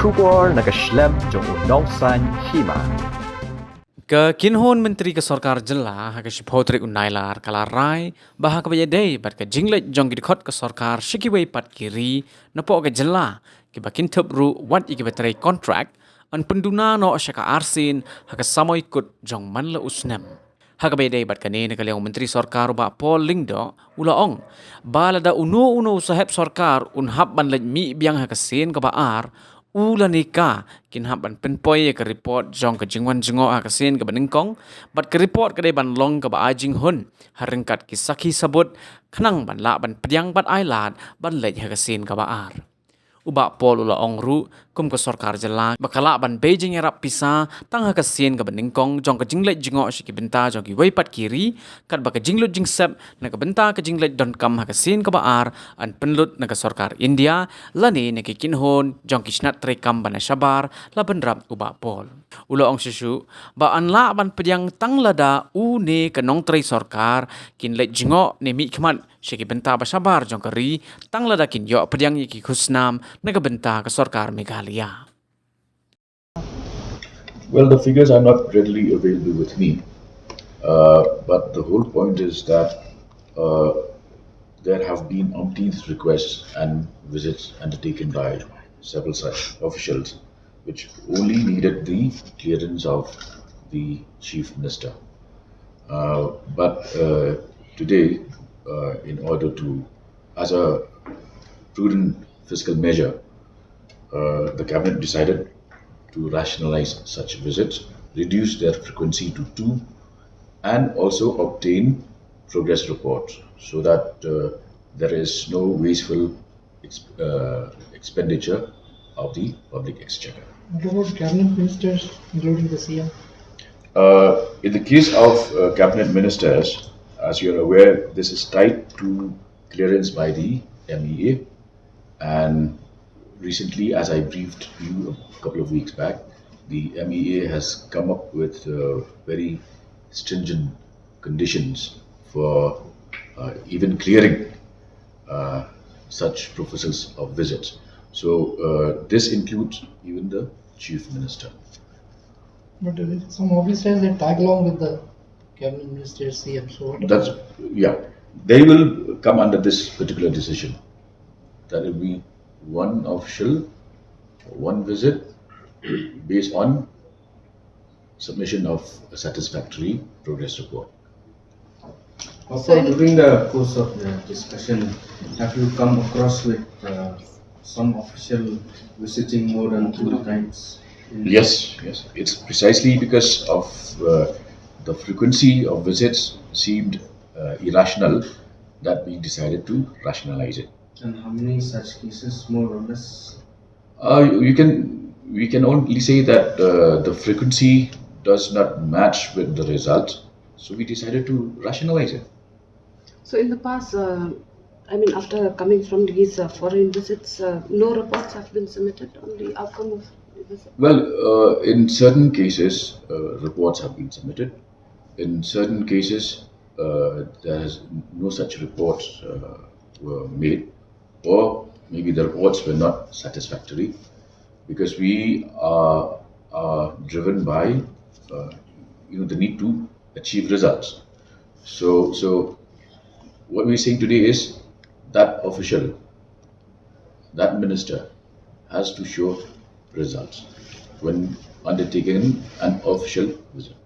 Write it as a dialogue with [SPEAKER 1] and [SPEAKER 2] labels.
[SPEAKER 1] Shabar naga Shisnem Jong San Hima.
[SPEAKER 2] Ke kinhon menteri ke Sorkar jela ha ke shipotrik unailar kala rai bah ke bayadei bat ke jinglet jong gidkhot ke Sorkar shikiwei pat kiri napo ke jela ke bakin thepru wat iki betrai contract an penduna no shaka arsin ha ke samoi kut jong manla usnem ha ke bayadei bat ke ne ke leong menteri Sorkar ba Paul Lingdo ulaong balada uno saheb Sorkar un hab ban lej mi biang ha ke Sien ke baar ula nika kin hab ban penpoi ke report jong ke jingwan jingo a ke Sien ke beningkong bat ke report ke ban long ke ba ajing hun haringkat ki sakhi sabut khnang ban la ban pediang bat Ailad ban lej ha ke Sien ke baar uba pol ula ong ru kum ke Sorkar jela bakala ban Beijing erap pisa tang ha ke Sien ke beningkong jong ke jinglet jingo shi ki benta jong ki weipat kiri kat ba ke jinglut jingsep na ke benta ke jinglet Donkam ha ke Sien ke baar an penlut na ke Sorkar India lani na ki kinhon jong ki snat trekam ban Shabar la benrap uba pol ula ong shishu ba an la ban pediang tang lada u ne ke nong tre Sorkar kin let jingo ne mi khmat shi ki benta ba Shabar jong kari tang lada kin yo pediang ki khusnam na ke benta ke Sorkar Meghalaya.
[SPEAKER 3] Well, the figures are not readily available with me, but the whole point is that there have been umpteenth requests and visits undertaken by several such officials, which only needed the clearance of the chief minister. But today, in order to, as a prudent fiscal measure, the cabinet decided to rationalize such visits, reduce their frequency to two, and also obtain progress reports so that there is no wasteful expenditure of the public exchequer.
[SPEAKER 4] What about cabinet ministers, including the Sien?
[SPEAKER 3] In the case of cabinet ministers, as you're aware, this is tied to clearance by the MEA, and recently, as I briefed you a couple of weeks back, the MEA has come up with very stringent conditions for even clearing such proposals of visits. So this includes even the chief minister.
[SPEAKER 4] But some officers they tag along with the cabinet ministers, CM. So what
[SPEAKER 3] That's yeah. They will come under this particular decision. That will be one official, one visit, based on submission of a satisfactory progress report.
[SPEAKER 5] Also, during the course of the discussion, have you come across with some official visiting more than 2 times?
[SPEAKER 3] Yes. It's precisely because of the frequency of visits seemed irrational that we decided to rationalize it.
[SPEAKER 5] And how many such cases, more or less?
[SPEAKER 3] We can only say that the frequency does not match with the result, so we decided to rationalize it.
[SPEAKER 6] So in the past, after coming from these foreign visits, no reports have been submitted on the outcome of the visit?
[SPEAKER 3] Well, in certain cases, reports have been submitted. In certain cases, there has no such reports were made, or maybe the reports were not satisfactory, because we are driven by the need to achieve results. So what we're saying today is that official, that minister, has to show results when undertaking an official visit.